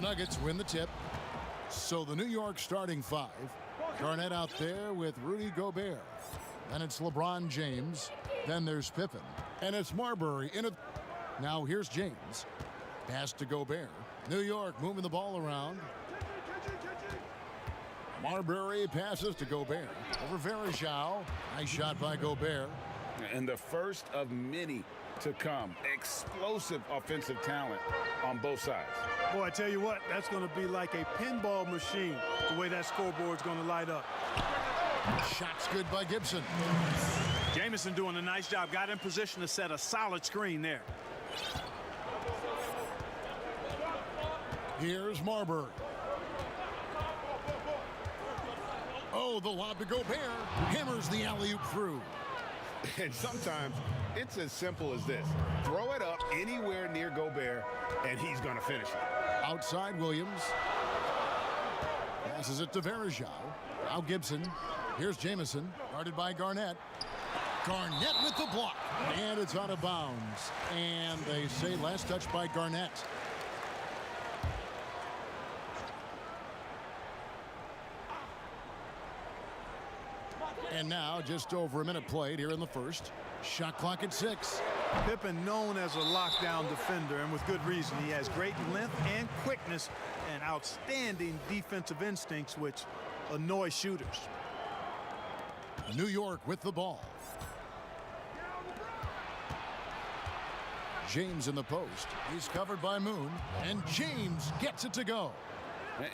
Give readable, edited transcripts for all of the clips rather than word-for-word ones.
Nuggets win the tip. So the New York starting five. Garnett out there with Rudy Gobert. Then it's LeBron James. Then there's Pippen. And it's Marbury in it. Now here's James. Pass to Gobert. New York moving the ball around. Marbury passes to Gobert. Over Verajao. Nice shot by Gobert. And the first of many to come. Explosive offensive talent on both sides. Boy, I tell you what, that's going to be like a pinball machine, the way that scoreboard's going to light up. Shot's good by Gibson. Jamison doing a nice job. Got in position to set a solid screen there. Here's Marbury. Oh, the lob to Gobert. Hammers the alley-oop through. And sometimes it's as simple as this. Throw it up anywhere near Gobert, and he's going to finish it. Outside Williams. Passes it to Verajao. Now Gibson. Here's Jamison. Guarded by Garnett. Garnett with the block. And it's out of bounds. And they say last touch by Garnett. And now just over a minute played here in the first. Shot clock at 6. Pippen known as a lockdown defender, and with good reason. He has great length and quickness and outstanding defensive instincts, which annoy shooters. New York with the ball. James in the post. He's covered by Moon, and James gets it to go.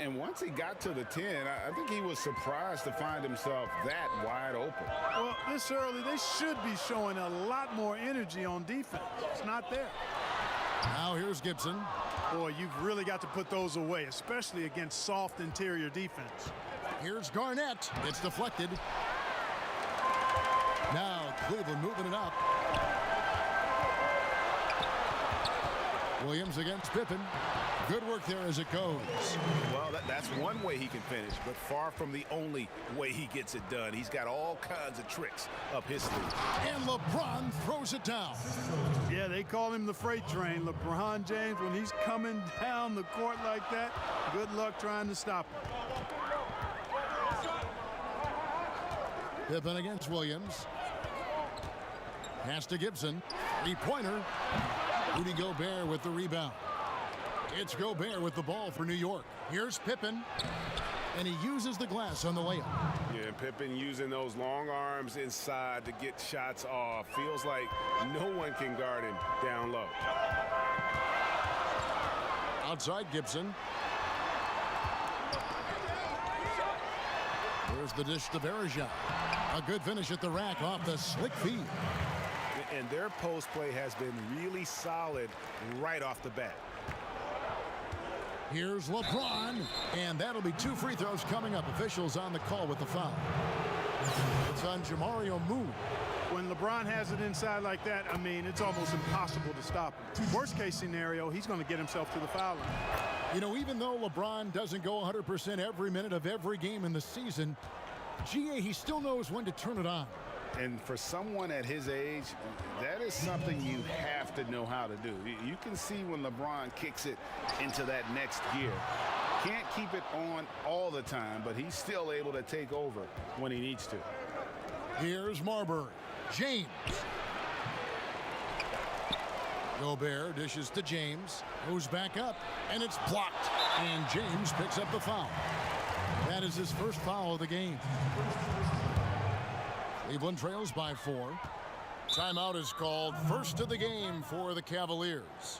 And once he got to the 10, I think he was surprised to find himself that wide open. Well, this early, they should be showing a lot more energy on defense. It's not there. Now here's Gibson. Boy, you've really got to put those away, especially against soft interior defense. Here's Garnett. It's deflected. Now Cleveland moving it up. Williams against Pippen. Good work there as it goes. Well, that's one way he can finish, but far from the only way he gets it done. He's got all kinds of tricks up his sleeve. And LeBron throws it down. Yeah, they call him the freight train. LeBron James, when he's coming down the court like that, good luck trying to stop him. Pippen against Williams. Pass to Gibson. Three-pointer. Rudy Gobert with the rebound. It's Gobert with the ball for New York. Here's Pippen. And he uses the glass on the layup. Yeah, Pippen using those long arms inside to get shots off. Feels like no one can guard him down low. Outside Gibson. There's the dish to Verajao. A good finish at the rack off the slick feed. And their post play has been really solid right off the bat. Here's LeBron, and that'll be 2 free throws coming up. Officials on the call with the foul. It's on Jamario Moon. When LeBron has it inside like that, I mean, it's almost impossible to stop him. Worst case scenario, he's going to get himself to the foul line. You know, even though LeBron doesn't go 100% every minute of every game in the season, he still knows when to turn it on. And for someone at his age, that is something you have to know how to do. You can see when LeBron kicks it into that next gear. Can't keep it on all the time, but he's still able to take over when he needs to. Here's Marbury. James. Gobert dishes to James. Goes back up, and it's blocked. And James picks up the foul. That is his first foul of the game. Cleveland trails by 4. Timeout is called. First of the game for the Cavaliers.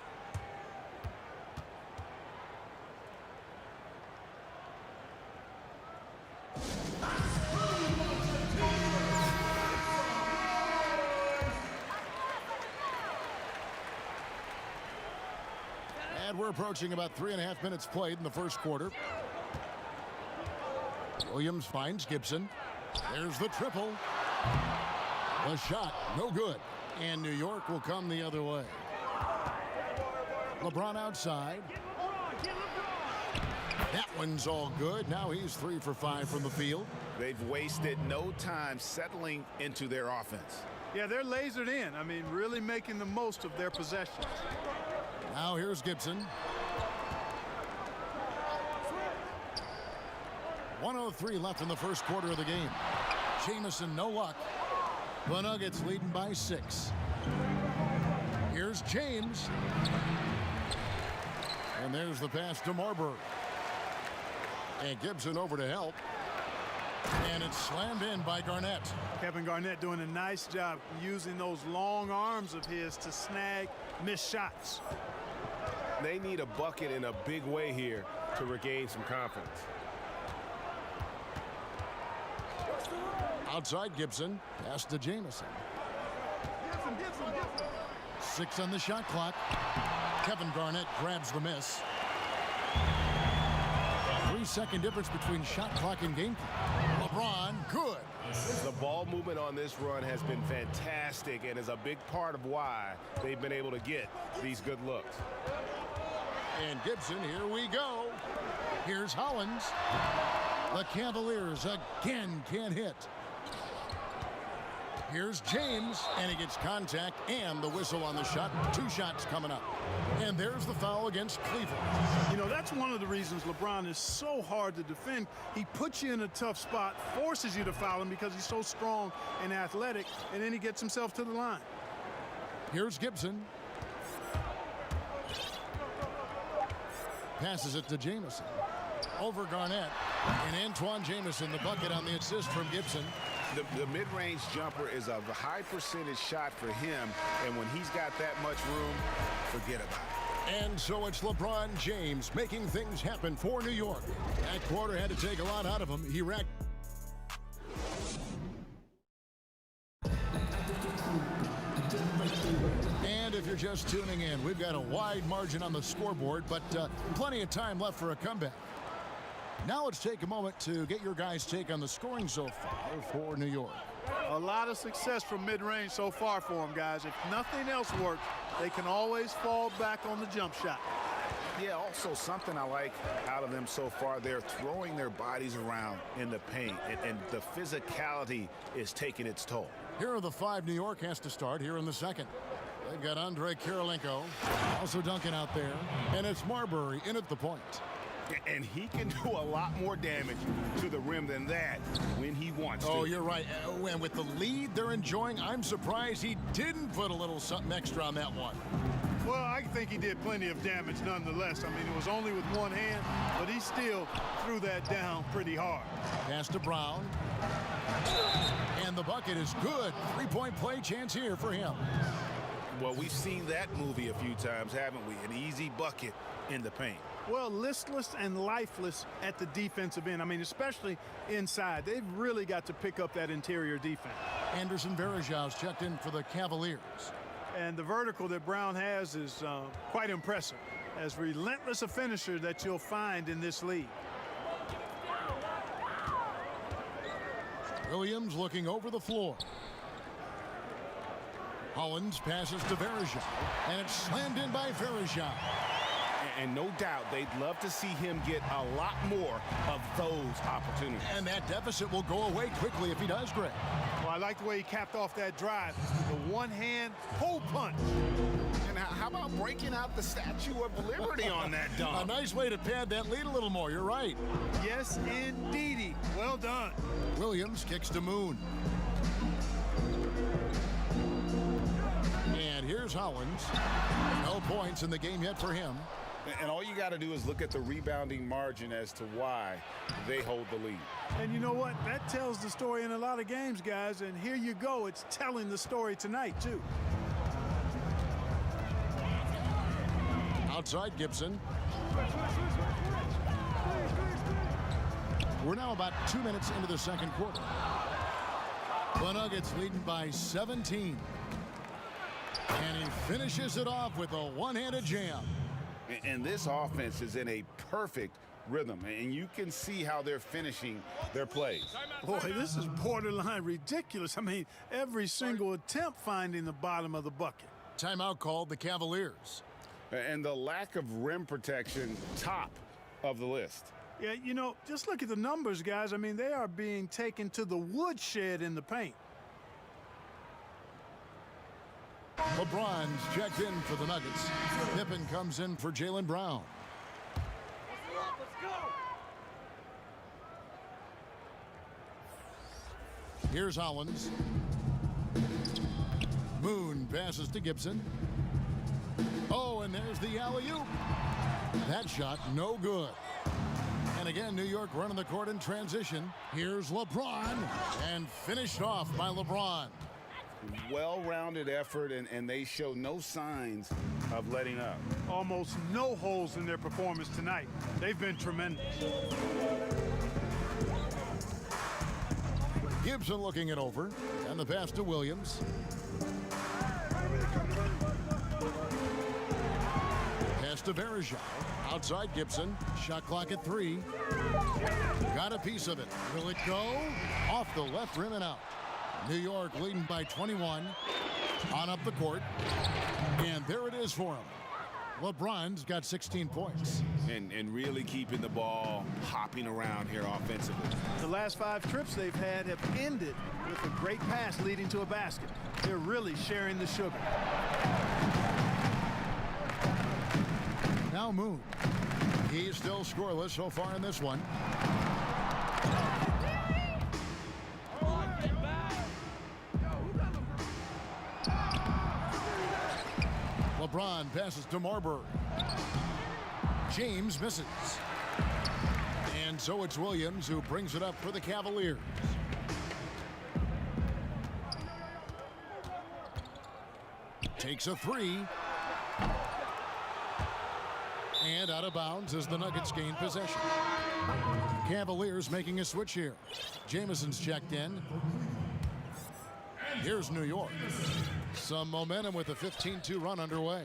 And we're approaching about 3.5 minutes played in the first quarter. Williams finds Gibson. There's the triple. The shot, no good. And New York will come the other way. LeBron outside. That one's all good. Now he's 3 for 5 from the field. They've wasted no time settling into their offense. Yeah, they're lasered in. I mean, really making the most of their possessions. Now here's Gibson. 1:03 left in the first quarter of the game. Jamison, no luck. The Nuggets leading by 6. Here's James. And there's the pass to Marbury. And Gibson over to help. And it's slammed in by Garnett. Kevin Garnett doing a nice job using those long arms of his to snag missed shots. They need a bucket in a big way here to regain some confidence. Outside Gibson, pass to Jamison. 6 on the shot clock. Kevin Garnett grabs the miss. 3-second difference between shot clock and game clock. LeBron, good. The ball movement on this run has been fantastic and is a big part of why they've been able to get these good looks. And Gibson, here we go. Here's Hollins. The Cavaliers again can't hit. Here's James, and he gets contact and the whistle on the shot. 2 shots coming up. And there's the foul against Cleveland. You know, that's one of the reasons LeBron is so hard to defend. He puts you in a tough spot, forces you to foul him because he's so strong and athletic, and then he gets himself to the line. Here's Gibson. Passes it to Jamison. Over Garnett. And Antoine Jamison, the bucket on the assist from Gibson. The mid-range jumper is a high percentage shot for him, and when he's got that much room, forget about it. And so it's LeBron James making things happen for New York. That quarter had to take a lot out of him. He racked. And if you're just tuning in, we've got a wide margin on the scoreboard, but plenty of time left for a comeback. Now let's take a moment to get your guys' take on the scoring so far for New York. A lot of success from mid-range so far for them, guys. If nothing else works, they can always fall back on the jump shot. Yeah, also something I like out of them so far, they're throwing their bodies around in the paint, and the physicality is taking its toll. Here are the 5 New York has to start here in the second. They've got Andre Kirilenko, also Duncan out there, and it's Marbury in at the point. And he can do a lot more damage to the rim than that when he wants to. Oh, you're right. And with the lead they're enjoying, I'm surprised he didn't put a little something extra on that one. Well, I think he did plenty of damage nonetheless. I mean, it was only with one hand, but he still threw that down pretty hard. Pass to Brown. And the bucket is good. 3-point play chance here for him. Well, we've seen that movie a few times, haven't we? An easy bucket in the paint. Well, listless and lifeless at the defensive end. I mean, especially inside. They've really got to pick up that interior defense. Anderson Varejão's checked in for the Cavaliers. And the vertical that Brown has is quite impressive. As relentless a finisher that you'll find in this league. Williams looking over the floor. Hollins passes to Varejão, and it's slammed in by Varejão. And no doubt they'd love to see him get a lot more of those opportunities. And that deficit will go away quickly if he does, Greg. Well, I like the way he capped off that drive. The one-hand pull punch. And how about breaking out the Statue of Liberty on that dunk? A nice way to pad that lead a little more. You're right. Yes, indeedy. Well done. Williams kicks to Moon. And here's Hollins. No points in the game yet for him. And all you got to do is look at the rebounding margin as to why they hold the lead. And you know what? That tells the story in a lot of games, guys. And here you go. It's telling the story tonight, too. Outside Gibson. We're now about 2 minutes into the second quarter. The Nuggets leading by 17. And he finishes it off with a one-handed jam. And this offense is in a perfect rhythm, and you can see how they're finishing their plays. Boy, this is borderline ridiculous. I mean, every single attempt finding the bottom of the bucket. Timeout called the Cavaliers. And the lack of rim protection, top of the list. Yeah, you know, just look at the numbers, guys. I mean, they are being taken to the woodshed in the paint. LeBron's checked in for the Nuggets. Pippen comes in for Jaylen Brown. Here's Hollins. Moon passes to Gibson. Oh, and there's the alley-oop. That shot no good. And again, New York running the court in transition. Here's LeBron, and finished off by LeBron. Well-rounded effort, and they show no signs of letting up. Almost no holes in their performance tonight. They've been tremendous. Gibson looking it over, and the pass to Williams. Pass to Verajao. Outside Gibson. Shot clock at 3. Got a piece of it. Will it go? Off the left rim and out. New York leading by 21. On up the court. And there it is for him. LeBron's got 16 points. And really keeping the ball hopping around here offensively. The last 5 trips they've had have ended with a great pass leading to a basket. They're really sharing the sugar. Now Moon. He's still scoreless so far in this one. LeBron passes to Marbury. James misses. And so it's Williams who brings it up for the Cavaliers. Takes a 3. And out of bounds as the Nuggets gain possession. Cavaliers making a switch here. Jamison's checked in. Here's New York. Some momentum with a 15-2 run underway.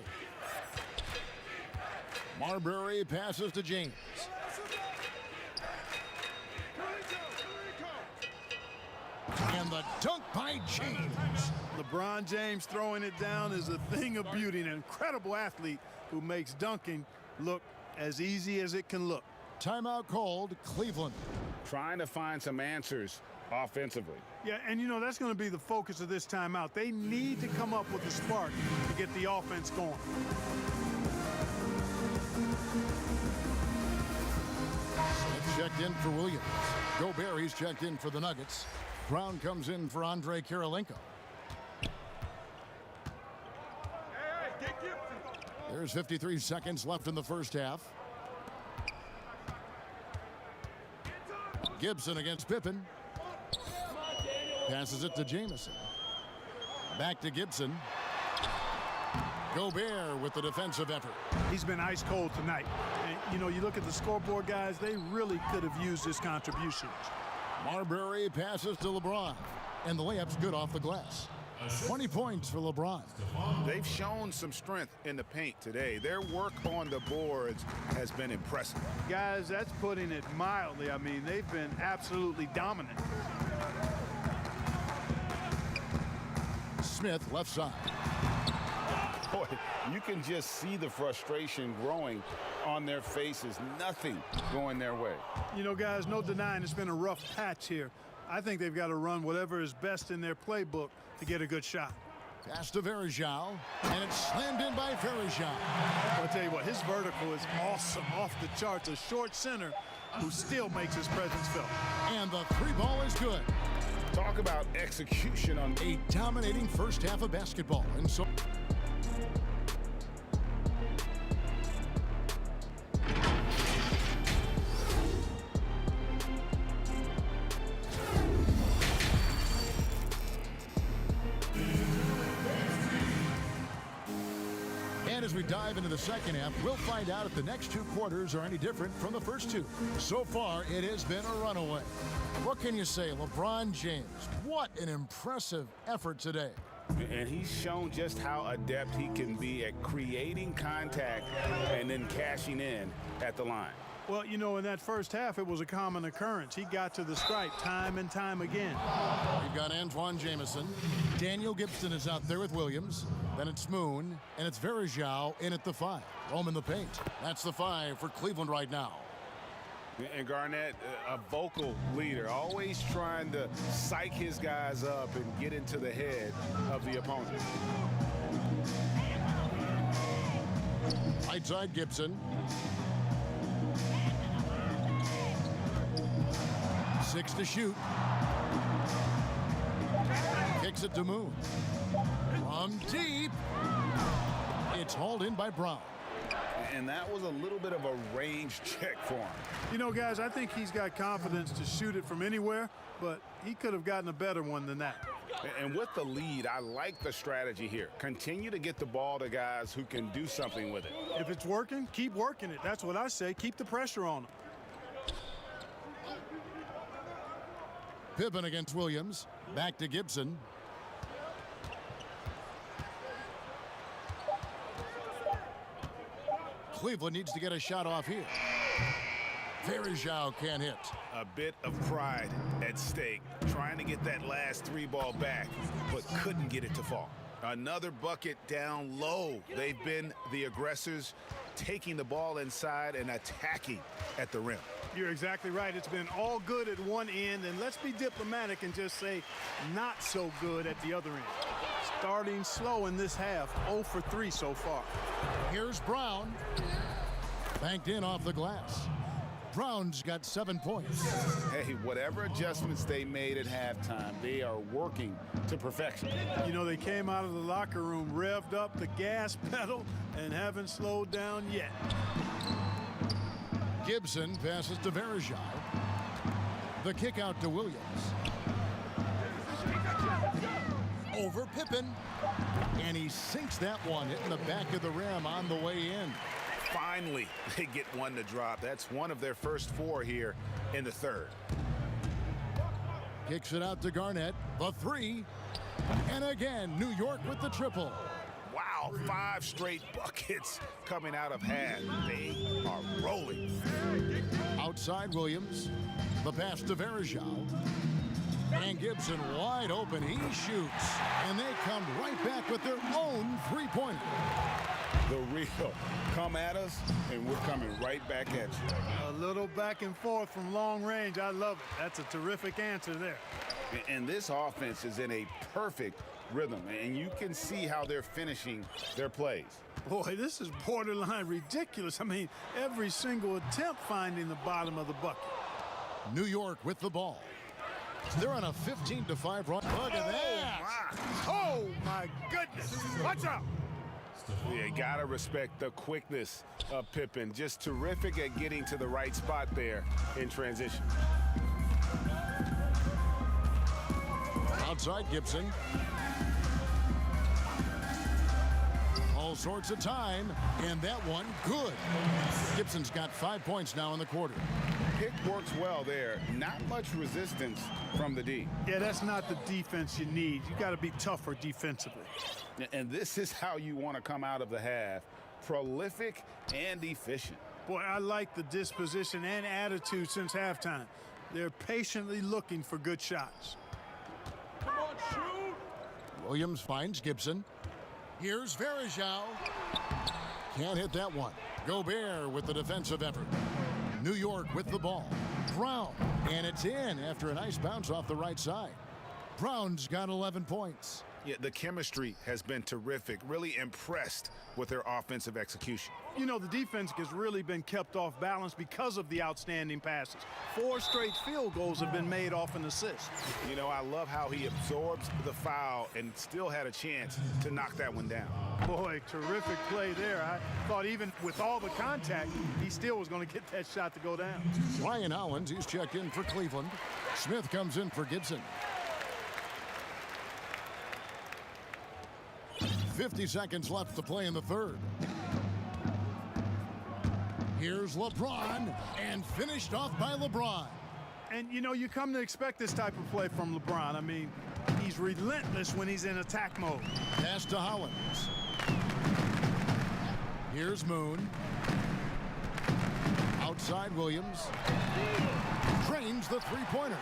Marbury passes to James. And the dunk by James. LeBron James throwing it down is a thing of beauty. An incredible athlete who makes dunking look as easy as it can look. Timeout called, Cleveland. Trying to find some answers offensively. Yeah, and you know, that's going to be the focus of this timeout. They need to come up with a spark to get the offense going. Smith checked in for Williams. Gobert, he's checked in for the Nuggets. Brown comes in for Andre Kirilenko. There's 53 seconds left in the first half. Gibson against Pippen. Passes it to Jamison. Back to Gibson. Gobert with the defensive effort. He's been ice cold tonight. And, you know, you look at the scoreboard, guys, they really could have used his contributions. Marbury passes to LeBron. And the layup's good off the glass. 20 points for LeBron. They've shown some strength in the paint today. Their work on the boards has been impressive. Guys, that's putting it mildly. I mean, they've been absolutely dominant. Smith left side. Boy, you can just see the frustration growing on their faces. Nothing going their way. You know, guys, no denying it's been a rough patch here. I think they've got to run whatever is best in their playbook to get a good shot. Pass to Verajao, and it's slammed in by Verajao. I'll tell you what, his vertical is awesome, off the charts. A short center who still makes his presence felt. And the 3 ball is good. Talk about execution on A dominating first half of basketball. And so and as we dive into the second half, we'll find out if the next 2 quarters are any different from the first 2. So far, it has been a runaway. What can you say, LeBron James? What an impressive effort today. And he's shown just how adept he can be at creating contact and then cashing in at the line. Well, you know, in that first half, it was a common occurrence. He got to the stripe time and time again. We've got Antoine Jamison. Daniel Gibson is out there with Williams. Then it's Moon, and it's Verajao in at the 5. Rome in the paint. That's the 5 for Cleveland right now. And Garnett, a vocal leader, always trying to psych his guys up and get into the head of the opponent. Right side Gibson. 6 to shoot. Kicks it to Moon. From deep. It's hauled in by Brown. And that was a little bit of a range check for him. You know, guys, I think he's got confidence to shoot it from anywhere, but he could have gotten a better one than that. And with the lead, I like the strategy here. Continue to get the ball to guys who can do something with it. If it's working, keep working it. That's what I say. Keep the pressure on him. Pippen against Williams. Back to Gibson. Cleveland needs to get a shot off here. Varejao can't hit. A bit of pride at stake, trying to get that last three ball back, but couldn't get it to fall. Another bucket down low. They've been the aggressors, taking the ball inside and attacking at the rim. You're exactly right. It's been all good at one end, and let's be diplomatic and just say not so good at the other end. Starting slow in this half, 0 for 3 so far. Here's Brown. Banked in off the glass. Brown's got 7 points. Hey, whatever adjustments they made at halftime, they are working to perfection. You know, they came out of the locker room, revved up the gas pedal, and haven't slowed down yet. Gibson passes to Varejao. The kick out to Williams. Over Pippen. And he sinks that one, hitting the back of the rim on the way in. Finally, they get one to drop. That's one of their first 4 here in the third. Kicks it out to Garnett. The 3. And again, New York with the triple. Wow, 5 straight buckets coming out of half. They are rolling. Outside Williams. The pass to Varejao. And Gibson wide open. He shoots. And they come right back with their own three-pointer. The real come at us, and we're coming right back at you. A little back and forth from long range. I love it. That's a terrific answer there. And this offense is in a perfect rhythm, and you can see how they're finishing their plays. Boy, this is borderline ridiculous. I mean, every single attempt finding the bottom of the bucket. New York with the ball. They're on a 15-5 run. Look at that. Oh, my goodness. Watch out. You gotta respect the quickness of Pippen. Just terrific at getting to the right spot there in transition. Outside Gibson. All sorts of time, and that one good. Gibson's got 5 points now in the quarter. Pick works well there. Not much resistance from the D. Yeah, that's not the defense you need. You got to be tougher defensively. And this is how you want to come out of the half. Prolific and efficient. Boy, I like the disposition and attitude since halftime. They're patiently looking for good shots. Come on, shoot! Williams finds Gibson. Here's Varejao. Can't hit that one. Gobert with the defensive effort. New York with the ball. Brown. And it's in after a nice bounce off the right side. Brown's got 11 points. Yeah, the chemistry has been terrific. Really impressed with their offensive execution. You know, the defense has really been kept off balance because of the outstanding passes. 4 straight field goals have been made off an assist. You know, I love how he absorbs the foul and still had a chance to knock that one down. Boy, terrific play there. I thought even with all the contact, he still was going to get that shot to go down. Ryan Owens, he's checked in for Cleveland. Smith comes in for Gibson. 50 seconds left to play in the third. Here's LeBron, and finished off by LeBron. And, you know, you come to expect this type of play from LeBron. I mean, he's relentless when he's in attack mode. Pass to Hollins. Here's Moon. Outside Williams. Drains the three-pointer.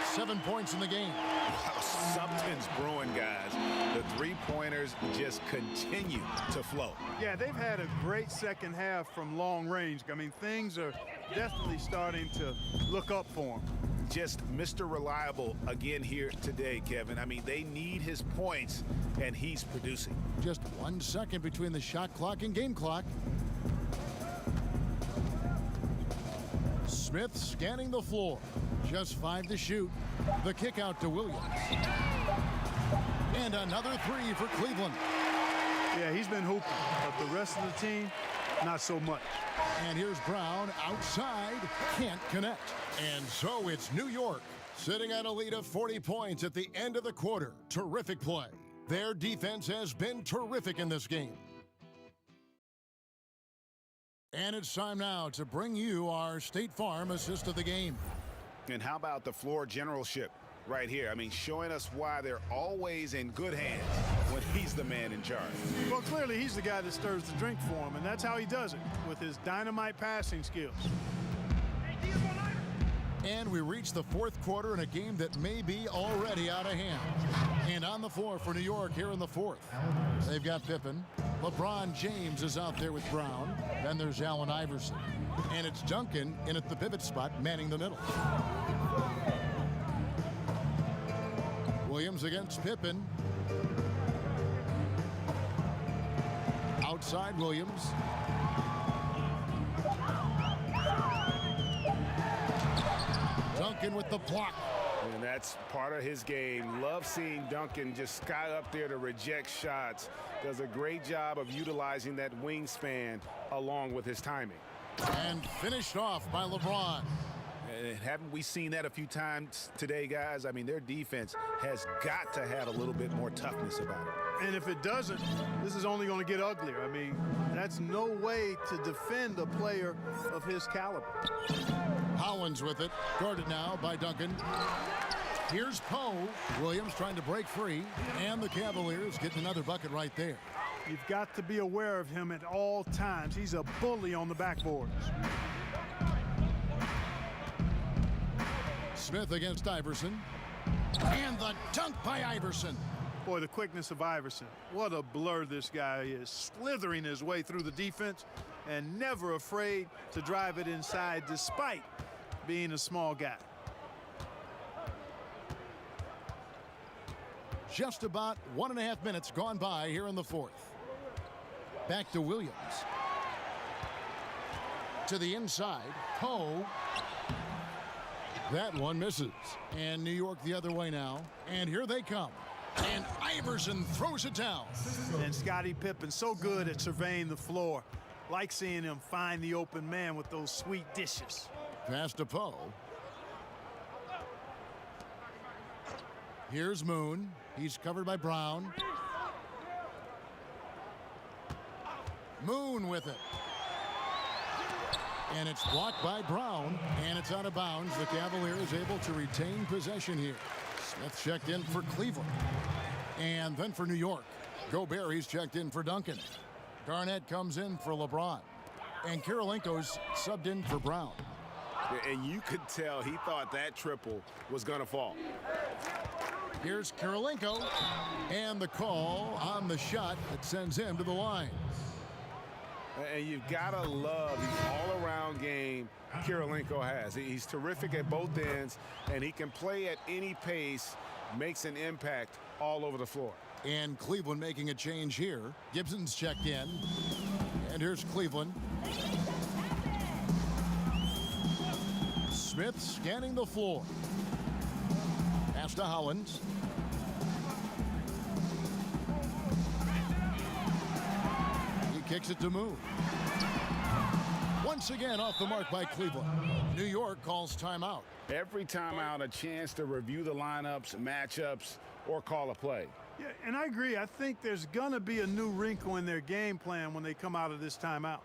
7 points in the game. Wow, something's brewing, guys. The three-pointers just continue to flow. Yeah, they've had a great second half from long range. I mean, things are definitely starting to look up for them. Just Mr. Reliable again here today, Kevin. I mean, they need his points, and he's producing. Just 1 second between the shot clock and game clock. Smith scanning the floor. Just 5 to shoot. The kick out to Williams. And another three for Cleveland. Yeah, he's been hooping, but the rest of the team, not so much. And here's Brown outside, can't connect. And so it's New York sitting at a lead of 40 points at the end of the quarter. Terrific play. Their defense has been terrific in this game. And it's time now to bring you our State Farm assist of the game. And how about the floor generalship right here? I mean, showing us why they're always in good hands when he's the man in charge. Well, clearly he's the guy that stirs the drink for him, and that's how he does it, with his dynamite passing skills. And we reach the fourth quarter in a game that may be already out of hand. And on the floor for New York here in the fourth. They've got Pippen. LeBron James is out there with Brown. Then there's Allen Iverson. And it's Duncan in at the pivot spot, manning the middle. Williams against Pippen. Outside Williams. Duncan with the block. And that's part of his game. Love seeing Duncan just sky up there to reject shots. Does a great job of utilizing that wingspan along with his timing. And finished off by LeBron. And haven't we seen that a few times today, guys? I mean, their defense has got to have a little bit more toughness about it. And if it doesn't, this is only going to get uglier. I mean, that's no way to defend a player of his caliber. Hollins with it, guarded now by Duncan. Here's Poe. Williams trying to break free, and the Cavaliers getting another bucket right there. You've got to be aware of him at all times. He's a bully on the backboards. Smith against Iverson. And the dunk by Iverson. Boy, the quickness of Iverson. What a blur this guy is, slithering his way through the defense and never afraid to drive it inside despite being a small guy. Just about 1.5 minutes gone by here in the fourth. Back to Williams. To the inside. Poe. That one misses. And New York the other way now. And here they come. And Iverson throws it down. And Scottie Pippen so good at surveying the floor. Like seeing him find the open man with those sweet dishes. Pass to Poe. Here's Moon. He's covered by Brown. Moon with it. And it's blocked by Brown, and it's out of bounds. The Cavaliers able to retain possession here. Smith checked in for Cleveland. And then for New York. Gobert, he's checked in for Duncan. Garnett comes in for LeBron. And Kirilenko's subbed in for Brown. And you could tell he thought that triple was going to fall. Here's Kirilenko. And the call on the shot that sends him to the line. And you've got to love the all-around game Kirilenko has. He's terrific at both ends, and he can play at any pace, makes an impact all over the floor. And Cleveland making a change here. Gibson's checked in. And here's Cleveland. Smith scanning the floor. Pass to Hollins. He kicks it to Moon. Once again off the mark by Cleveland. New York calls timeout. Every timeout a chance to review the lineups, matchups, or call a play. Yeah, and I agree. I think there's going to be a new wrinkle in their game plan when they come out of this timeout.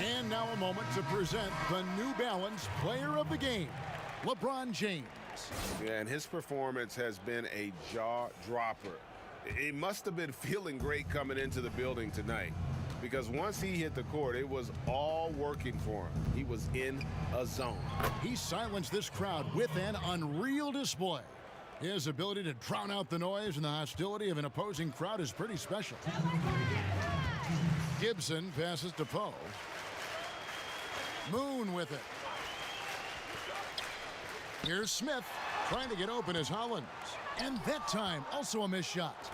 And now a moment to present the New Balance Player of the Game, LeBron James. Yeah, and his performance has been a jaw-dropper. He must have been feeling great coming into the building tonight, because once he hit the court, it was all working for him. He was in a zone. He silenced this crowd with an unreal display. His ability to drown out the noise and the hostility of an opposing crowd is pretty special. Gibson passes to Poe. Moon with it. Here's Smith trying to get open as Hollins. And that time, also a missed shot.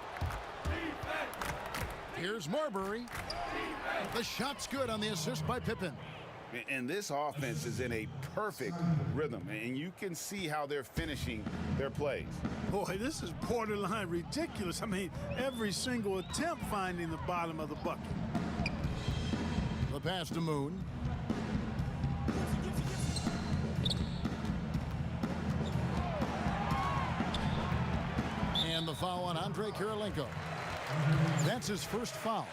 Here's Marbury. The shot's good on the assist by Pippen. And this offense is in a perfect rhythm, and you can see how they're finishing their plays. Boy, this is borderline ridiculous. I mean, every single attempt finding the bottom of the bucket. The pass to Moon. And the foul on Andre Kirilenko. That's his first foul.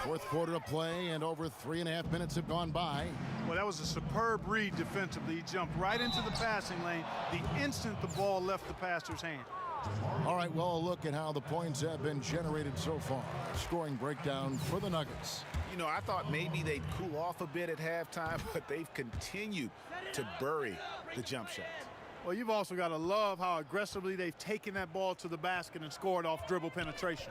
Fourth quarter of play, and over 3.5 minutes have gone by. Well, that was a superb read defensively. He jumped right into the passing lane the instant the ball left the passer's hand. All right, well, a look at how the points have been generated so far. Scoring breakdown for the Nuggets. You know, I thought maybe they'd cool off a bit at halftime, but they've continued to bury the jump shots. Well, you've also got to love how aggressively they've taken that ball to the basket and scored off dribble penetration.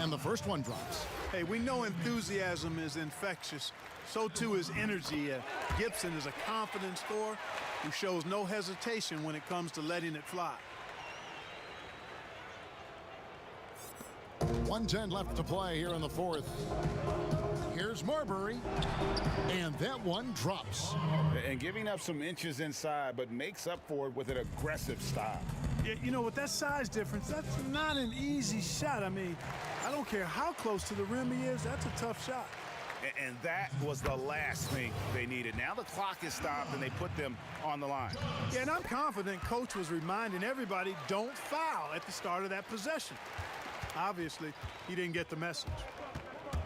And the first one drops. Hey, we know enthusiasm is infectious. So too is energy. Gibson is a confident scorer who shows no hesitation when it comes to letting it fly. 1:10 left to play here in the fourth. Here's Marbury, and that one drops. And giving up some inches inside, but makes up for it with an aggressive style. Yeah, you know, with that size difference, that's not an easy shot. I mean, I don't care how close to the rim he is, that's a tough shot. And that was the last thing they needed. Now the clock is stopped, and they put them on the line. Yeah, and I'm confident Coach was reminding everybody, don't foul at the start of that possession. Obviously, he didn't get the message.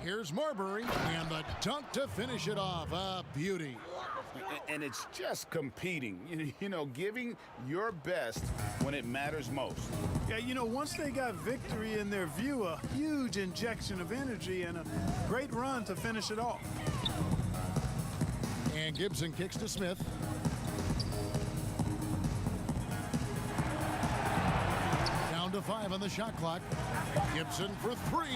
Here's Marbury, and the dunk to finish it off. A beauty. And it's just competing, you know, giving your best when it matters most. Yeah, you know, once they got victory in their view, a huge injection of energy and a great run to finish it off. And Gibson kicks to Smith. Down to 5 on the shot clock. Gibson for 3.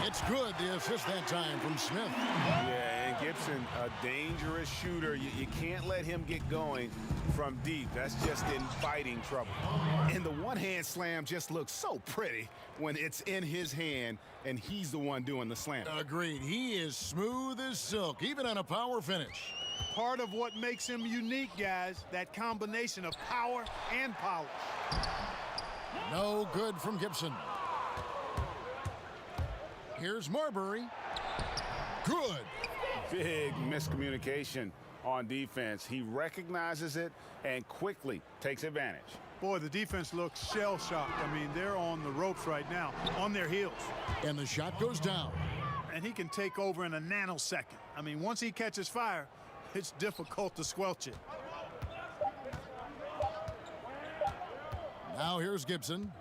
It's good. The assist that time from Smith. Yeah, and Gibson, a dangerous shooter. You can't let him get going from deep. That's just inviting trouble. And the one-hand slam just looks so pretty when it's in his hand and he's the one doing the slam. Agreed. He is smooth as silk, even on a power finish. Part of what makes him unique, guys, that combination of power and polish. No good from Gibson. Here's Marbury. Good. Big miscommunication on defense. He recognizes it and quickly takes advantage. Boy, the defense looks shell-shocked. I mean, they're on the ropes right now, on their heels. And the shot goes down. And he can take over in a nanosecond. I mean, once he catches fire, it's difficult to squelch it. Now here's Gibson.